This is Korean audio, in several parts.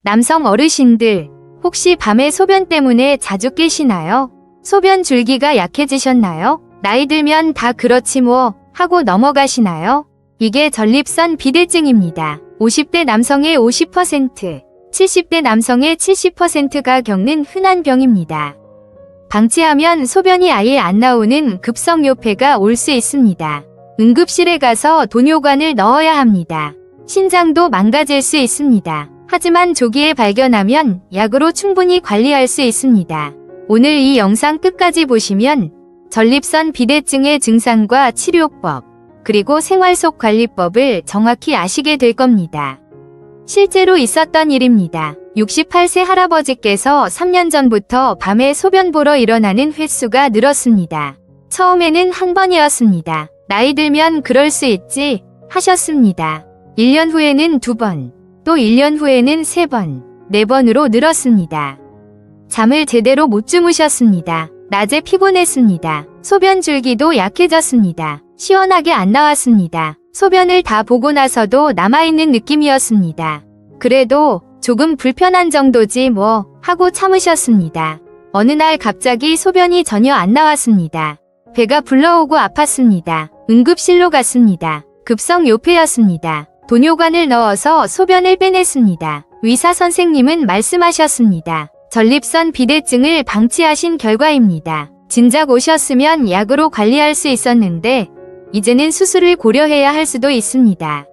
남성 어르신들, 혹시 밤에 소변 때문에 자주 깨시나요? 소변 줄기가 약해지셨나요? 나이 들면 다 그렇지 뭐 하고 넘어가시나요? 이게 전립선 비대증입니다. 50대 남성의 50%, 70대 남성의 70%가 겪는 흔한 병입니다. 방치하면 소변이 아예 안 나오는 급성요폐가 올 수 있습니다. 응급실에 가서 도뇨관을 넣어야 합니다. 신장도 망가질 수 있습니다. 하지만 조기에 발견하면 약으로 충분히 관리할 수 있습니다. 오늘 이 영상 끝까지 보시면 전립선 비대증의 증상과 치료법, 그리고 생활 속 관리법을 정확히 아시게 될 겁니다. 실제로 있었던 일입니다. 68세 할아버지께서 3년 전부터 밤에 소변 보러 일어나는 횟수가 늘었습니다. 처음에는 한 번이었습니다. 나이 들면 그럴 수 있지 하셨습니다. 1년 후에는 2번, 또 1년 후에는 3번, 4번으로 늘었습니다. 잠을 제대로 못 주무셨습니다. 낮에 피곤했습니다. 소변 줄기도 약해졌습니다. 시원하게 안 나왔습니다. 소변을 다 보고 나서도 남아있는 느낌이었습니다. 그래도 조금 불편한 정도지 뭐 하고 참으셨습니다. 어느 날 갑자기 소변이 전혀 안 나왔습니다. 배가 불러오고 아팠습니다. 응급실로 갔습니다. 급성 요폐였습니다. 도뇨관을 넣어서 소변을 빼냈습니다. 의사 선생님은 말씀하셨습니다. 전립선 비대증을 방치하신 결과입니다. 진작 오셨으면 약으로 관리할 수 있었는데 이제는 수술을 고려해야 할 수도 있습니다.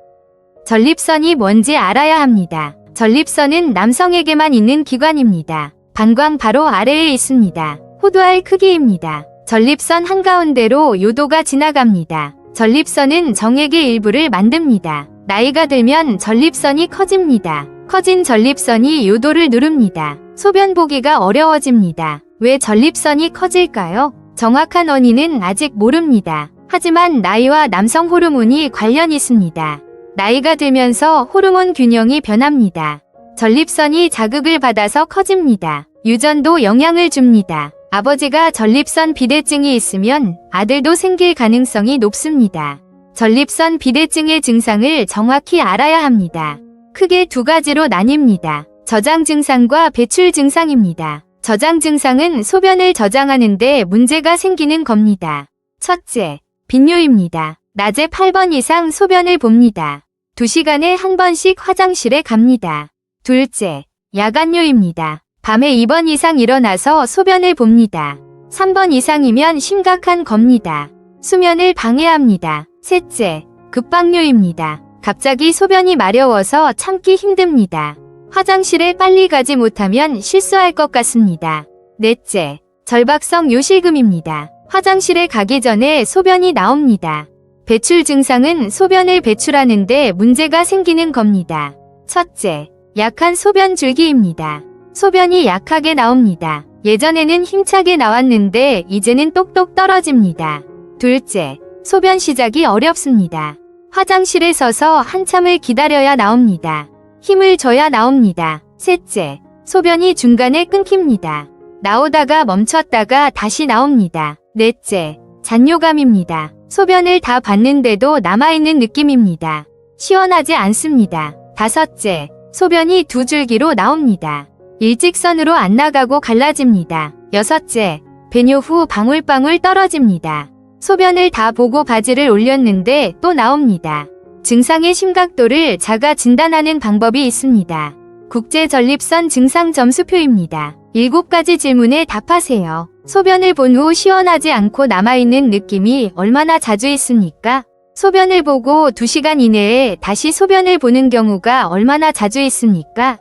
전립선이 뭔지 알아야 합니다. 전립선은 남성에게만 있는 기관입니다. 방광 바로 아래에 있습니다. 호두알 크기입니다. 전립선 한가운데로 요도가 지나갑니다. 전립선은 정액의 일부를 만듭니다. 나이가 들면 전립선이 커집니다. 커진 전립선이 요도를 누릅니다. 소변 보기가 어려워집니다. 왜 전립선이 커질까요? 정확한 원인은 아직 모릅니다. 하지만 나이와 남성 호르몬이 관련 있습니다. 나이가 들면서 호르몬 균형이 변합니다. 전립선이 자극을 받아서 커집니다. 유전도 영향을 줍니다. 아버지가 전립선 비대증이 있으면 아들도 생길 가능성이 높습니다. 전립선 비대증의 증상을 정확히 알아야 합니다. 크게 2가지로 나뉩니다. 저장 증상과 배출 증상입니다. 저장 증상은 소변을 저장하는데 문제가 생기는 겁니다. 첫째, 빈뇨입니다. 낮에 8번 이상 소변을 봅니다. 2시간에 한 번씩 화장실에 갑니다. 둘째, 야간뇨입니다. 밤에 2번 이상 일어나서 소변을 봅니다. 3번 이상이면 심각한 겁니다. 수면을 방해합니다. 셋째, 급박뇨입니다. 갑자기 소변이 마려워서 참기 힘듭니다. 화장실에 빨리 가지 못하면 실수할 것 같습니다. 넷째, 절박성 요실금입니다. 화장실에 가기 전에 소변이 나옵니다. 배출 증상은 소변을 배출하는데 문제가 생기는 겁니다. 첫째, 약한 소변 줄기입니다. 소변이 약하게 나옵니다. 예전에는 힘차게 나왔는데 이제는 똑똑 떨어집니다. 둘째, 소변 시작이 어렵습니다. 화장실에 서서 한참을 기다려야 나옵니다. 힘을 줘야 나옵니다. 셋째, 소변이 중간에 끊깁니다. 나오다가 멈췄다가 다시 나옵니다. 넷째, 잔뇨감입니다. 소변을 다 봤는데도 남아있는 느낌입니다. 시원하지 않습니다. 다섯째, 소변이 2줄기로 나옵니다. 일직선으로 안 나가고 갈라집니다. 여섯째, 배뇨 후 방울방울 떨어집니다. 소변을 다 보고 바지를 올렸는데 또 나옵니다. 증상의 심각도를 자가 진단하는 방법이 있습니다. 국제전립선 증상 점수표입니다. 7가지 질문에 답하세요. 소변을 본 후 시원하지 않고 남아있는 느낌이 얼마나 자주 있습니까? 소변을 보고 2시간 이내에 다시 소변을 보는 경우가 얼마나 자주 있습니까?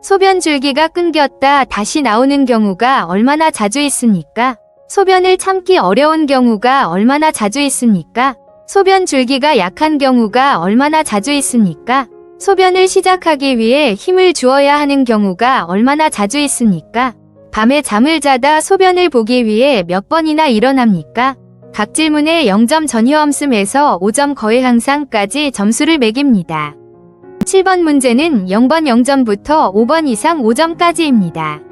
소변 줄기가 끊겼다 다시 나오는 경우가 얼마나 자주 있습니까? 소변을 참기 어려운 경우가 얼마나 자주 있습니까? 소변 줄기가 약한 경우가 얼마나 자주 있습니까? 소변을 시작하기 위해 힘을 주어야 하는 경우가 얼마나 자주 있습니까? 밤에 잠을 자다 소변을 보기 위해 몇 번이나 일어납니까? 각 질문에 0점 전혀 없음에서 5점 거의 항상까지 점수를 매깁니다. 7번 문제는 0번 0점부터 5번 이상 5점까지입니다.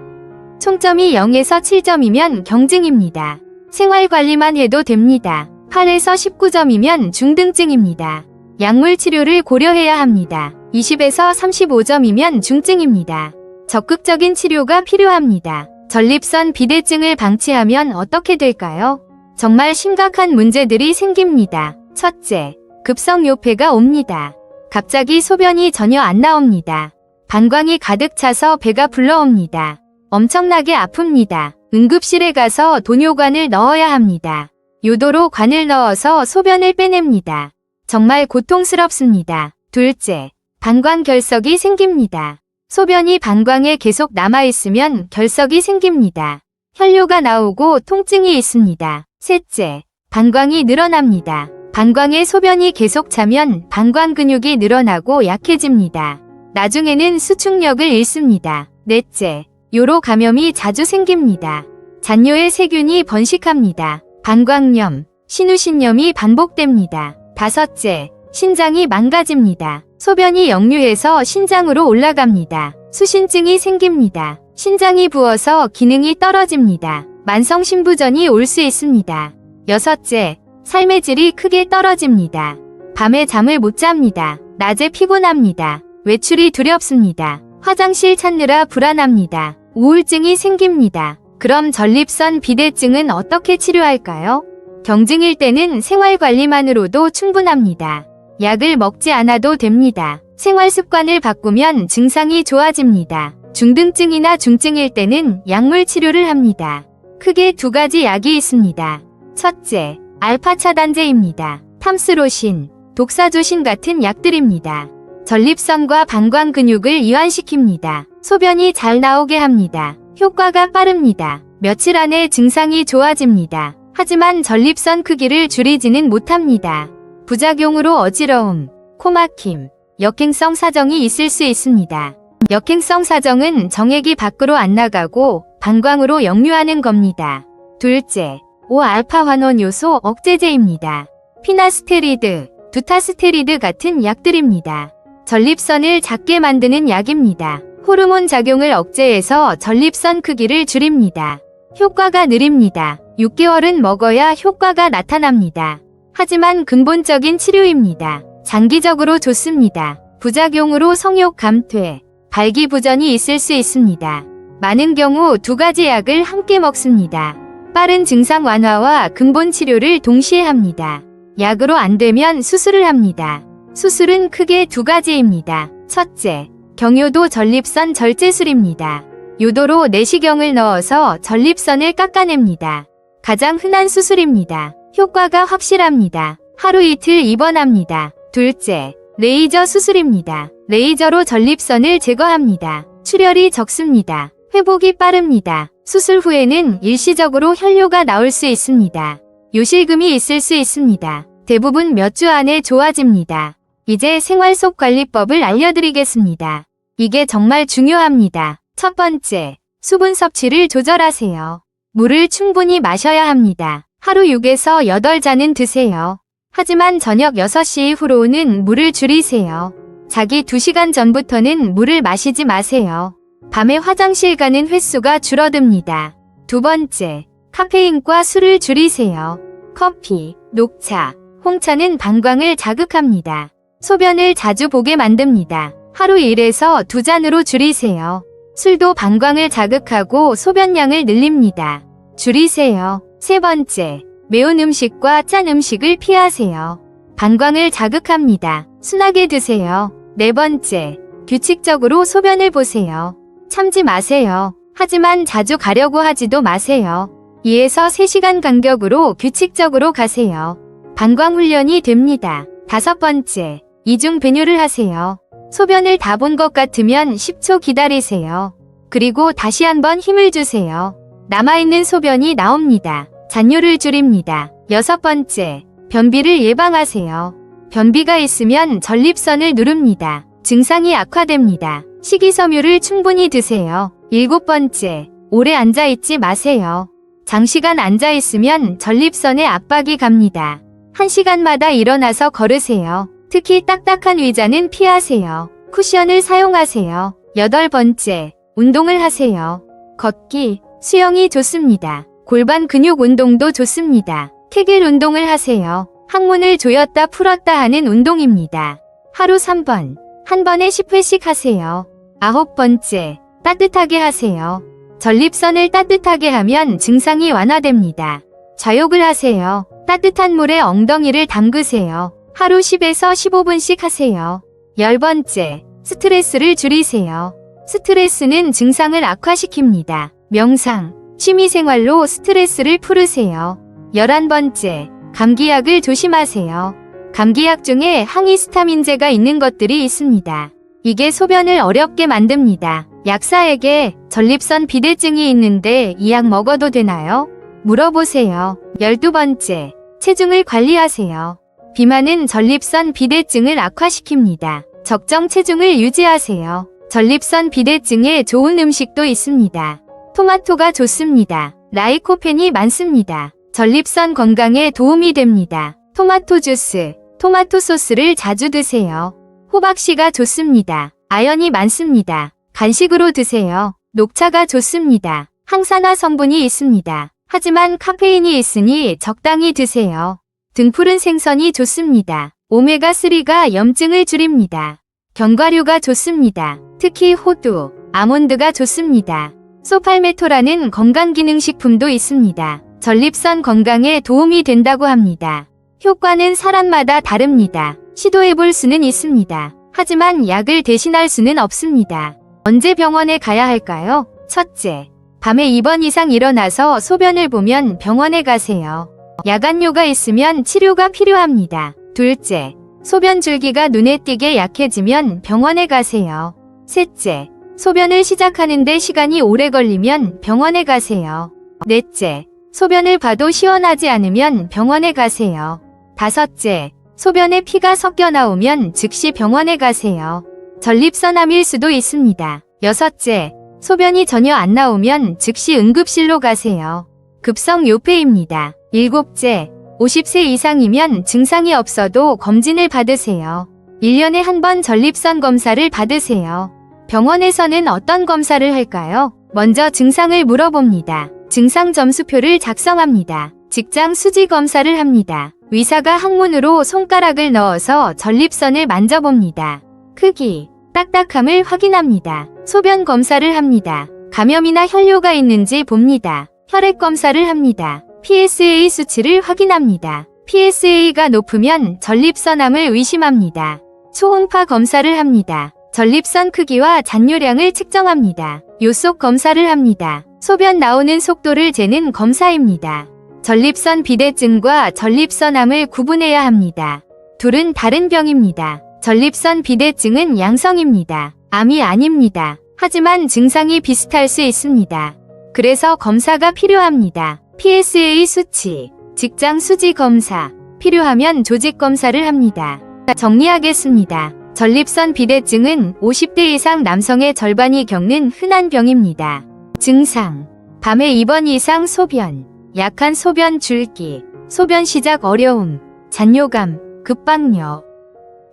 총점이 0에서 7점이면 경증입니다. 생활관리만 해도 됩니다. 8에서 19점이면 중등증입니다. 약물 치료를 고려해야 합니다. 20에서 35점이면 중증입니다. 적극적인 치료가 필요합니다. 전립선 비대증을 방치하면 어떻게 될까요? 정말 심각한 문제들이 생깁니다. 첫째, 급성요폐가 옵니다. 갑자기 소변이 전혀 안 나옵니다. 방광이 가득 차서 배가 불러옵니다. 엄청나게 아픕니다. 응급실에 가서 도뇨관을 넣어야 합니다. 요도로 관을 넣어서 소변을 빼냅니다. 정말 고통스럽습니다. 둘째, 방광 결석이 생깁니다. 소변이 방광에 계속 남아있으면 결석이 생깁니다. 혈뇨가 나오고 통증이 있습니다. 셋째, 방광이 늘어납니다. 방광에 소변이 계속 차면 방광 근육이 늘어나고 약해집니다. 나중에는 수축력을 잃습니다. 넷째, 요로 감염이 자주 생깁니다. 잔뇨에 세균이 번식합니다. 방광염, 신우신염이 반복됩니다. 다섯째, 신장이 망가집니다. 소변이 역류해서 신장으로 올라갑니다. 수신증이 생깁니다. 신장이 부어서 기능이 떨어집니다. 만성신부전이 올 수 있습니다. 여섯째, 삶의 질이 크게 떨어집니다. 밤에 잠을 못 잡니다. 낮에 피곤합니다. 외출이 두렵습니다. 화장실 찾느라 불안합니다. 우울증이 생깁니다. 그럼 전립선 비대증은 어떻게 치료할까요? 경증일 때는 생활관리만으로도 충분합니다. 약을 먹지 않아도 됩니다. 생활습관을 바꾸면 증상이 좋아집니다. 중등증이나 중증일 때는 약물 치료를 합니다. 크게 두 가지 약이 있습니다. 첫째, 알파 차단제입니다. 탐스로신, 독사조신 같은 약들입니다. 전립선과 방광 근육을 이완시킵니다. 소변이 잘 나오게 합니다. 효과가 빠릅니다. 며칠 안에 증상이 좋아집니다. 하지만 전립선 크기를 줄이지는 못합니다. 부작용으로 어지러움, 코막힘, 역행성 사정이 있을 수 있습니다. 역행성 사정은 정액이 밖으로 안 나가고 방광으로 역류하는 겁니다. 둘째, 5알파 환원 요소 억제제입니다. 피나스테리드, 두타스테리드 같은 약들입니다. 전립선을 작게 만드는 약입니다. 호르몬 작용을 억제해서 전립선 크기를 줄입니다. 효과가 느립니다. 6개월은 먹어야 효과가 나타납니다. 하지만 근본적인 치료입니다. 장기적으로 좋습니다. 부작용으로 성욕 감퇴, 발기부전이 있을 수 있습니다. 많은 경우 두 가지 약을 함께 먹습니다. 빠른 증상 완화와 근본 치료를 동시에 합니다. 약으로 안 되면 수술을 합니다. 수술은 크게 두 가지입니다. 첫째, 경요도 전립선 절제술입니다. 요도로 내시경을 넣어서 전립선을 깎아냅니다. 가장 흔한 수술입니다. 효과가 확실합니다. 하루 이틀 입원합니다. 둘째, 레이저 수술입니다. 레이저로 전립선을 제거합니다. 출혈이 적습니다. 회복이 빠릅니다. 수술 후에는 일시적으로 혈뇨가 나올 수 있습니다. 요실금이 있을 수 있습니다. 대부분 몇 주 안에 좋아집니다. 이제 생활 속 관리법을 알려드리겠습니다. 이게 정말 중요합니다. 첫 번째, 수분 섭취를 조절하세요. 물을 충분히 마셔야 합니다. 하루 6에서 8잔은 드세요. 하지만 저녁 6시 이후로는 물을 줄이세요. 자기 2시간 전부터는 물을 마시지 마세요. 밤에 화장실 가는 횟수가 줄어듭니다. 두 번째, 카페인과 술을 줄이세요. 커피, 녹차, 홍차는 방광을 자극합니다. 소변을 자주 보게 만듭니다. 하루 1에서 2잔으로 줄이세요. 술도 방광을 자극하고 소변량을 늘립니다. 줄이세요. 세 번째, 매운 음식과 짠 음식을 피하세요. 방광을 자극합니다. 순하게 드세요. 네 번째, 규칙적으로 소변을 보세요. 참지 마세요. 하지만 자주 가려고 하지도 마세요. 2에서 3시간 간격으로 규칙적으로 가세요. 방광 훈련이 됩니다. 다섯 번째, 이중 배뇨를 하세요. 소변을 다 본 것 같으면 10초 기다리세요. 그리고 다시 한번 힘을 주세요. 남아있는 소변이 나옵니다. 잔뇨를 줄입니다. 여섯 번째, 변비를 예방하세요. 변비가 있으면 전립선을 누릅니다. 증상이 악화됩니다. 식이섬유를 충분히 드세요. 일곱 번째, 오래 앉아있지 마세요. 장시간 앉아있으면 전립선에 압박이 갑니다. 1시간마다 일어나서 걸으세요. 특히 딱딱한 의자는 피하세요. 쿠션을 사용하세요. 여덟 번째, 운동을 하세요. 걷기, 수영이 좋습니다. 골반 근육 운동도 좋습니다. 케겔 운동을 하세요. 항문을 조였다 풀었다 하는 운동입니다. 하루 3번, 한 번에 10회씩 하세요. 9번째, 따뜻하게 하세요. 전립선을 따뜻하게 하면 증상이 완화됩니다. 좌욕을 하세요. 따뜻한 물에 엉덩이를 담그세요. 하루 10에서 15분씩 하세요. 10번째, 스트레스를 줄이세요. 스트레스는 증상을 악화시킵니다. 명상, 취미생활로 스트레스를 풀으세요. 11번째, 감기약을 조심하세요. 감기약 중에 항히스타민제가 있는 것들이 있습니다. 이게 소변을 어렵게 만듭니다. 약사에게 전립선 비대증이 있는데 이 약 먹어도 되나요? 물어보세요. 12번째, 체중을 관리하세요. 비만은 전립선 비대증을 악화시킵니다. 적정 체중을 유지하세요. 전립선 비대증에 좋은 음식도 있습니다. 토마토가 좋습니다. 라이코펜이 많습니다. 전립선 건강에 도움이 됩니다. 토마토 주스, 토마토 소스를 자주 드세요. 호박씨가 좋습니다. 아연이 많습니다. 간식으로 드세요. 녹차가 좋습니다. 항산화 성분이 있습니다. 하지만 카페인이 있으니 적당히 드세요. 등푸른 생선이 좋습니다. 오메가3가 염증을 줄입니다. 견과류가 좋습니다. 특히 호두, 아몬드가 좋습니다. 소팔메토라는 건강기능식품도 있습니다. 전립선 건강에 도움이 된다고 합니다. 효과는 사람마다 다릅니다. 시도해볼 수는 있습니다. 하지만 약을 대신할 수는 없습니다. 언제 병원에 가야 할까요? 첫째, 밤에 2번 이상 일어나서 소변을 보면 병원에 가세요. 야간뇨가 있으면 치료가 필요합니다. 둘째, 소변 줄기가 눈에 띄게 약해지면 병원에 가세요. 셋째, 소변을 시작하는데 시간이 오래 걸리면 병원에 가세요. 넷째, 소변을 봐도 시원하지 않으면 병원에 가세요. 다섯째, 소변에 피가 섞여 나오면 즉시 병원에 가세요. 전립선암일 수도 있습니다. 여섯째, 소변이 전혀 안 나오면 즉시 응급실로 가세요. 급성 요폐입니다. 일곱째, 50세 이상이면 증상이 없어도 검진을 받으세요. 1년에 한 번 전립선 검사를 받으세요. 병원에서는 어떤 검사를 할까요? 먼저 증상을 물어봅니다. 증상 점수표를 작성합니다. 직장 수지 검사를 합니다. 의사가 항문으로 손가락을 넣어서 전립선을 만져봅니다. 크기, 딱딱함을 확인합니다. 소변 검사를 합니다. 감염이나 혈뇨가 있는지 봅니다. 혈액 검사를 합니다. PSA 수치를 확인합니다. PSA가 높으면 전립선암을 의심합니다. 초음파 검사를 합니다. 전립선 크기와 잔뇨량을 측정합니다. 요속 검사를 합니다. 소변 나오는 속도를 재는 검사입니다. 전립선 비대증과 전립선암을 구분해야 합니다. 둘은 다른 병입니다. 전립선 비대증은 양성입니다. 암이 아닙니다. 하지만 증상이 비슷할 수 있습니다. 그래서 검사가 필요합니다. PSA 수치, 직장 수지 검사, 필요하면 조직 검사를 합니다. 정리하겠습니다. 전립선 비대증은 50대 이상 남성의 절반이 겪는 흔한 병입니다. 증상, 밤에 2번 이상 소변, 약한 소변 줄기, 소변 시작 어려움, 잔뇨감, 급박뇨,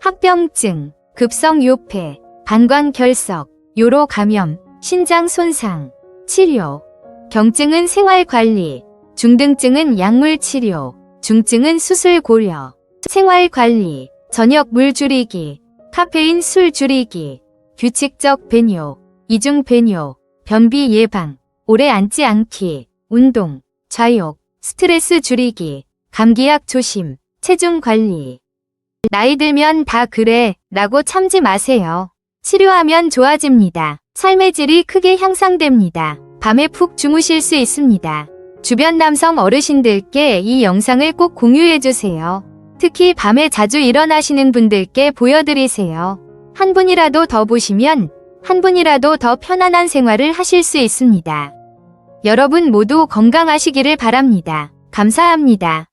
합병증, 급성 요폐, 방광결석, 요로 감염, 신장 손상, 치료. 경증은 생활관리, 중등증은 약물치료, 중증은 수술 고려. 생활관리, 저녁 물 줄이기, 카페인 술 줄이기, 규칙적 배뇨, 이중 배뇨, 변비 예방, 오래 앉지 않기, 운동, 좌욕, 스트레스 줄이기, 감기약 조심, 체중 관리. 나이 들면 다 그래 라고 참지 마세요. 치료하면 좋아집니다. 삶의 질이 크게 향상됩니다. 밤에 푹 주무실 수 있습니다. 주변 남성 어르신들께 이 영상을 꼭 공유해주세요. 특히 밤에 자주 일어나시는 분들께 보여드리세요. 한 분이라도 더 보시면 한 분이라도 더 편안한 생활을 하실 수 있습니다. 여러분 모두 건강하시기를 바랍니다. 감사합니다.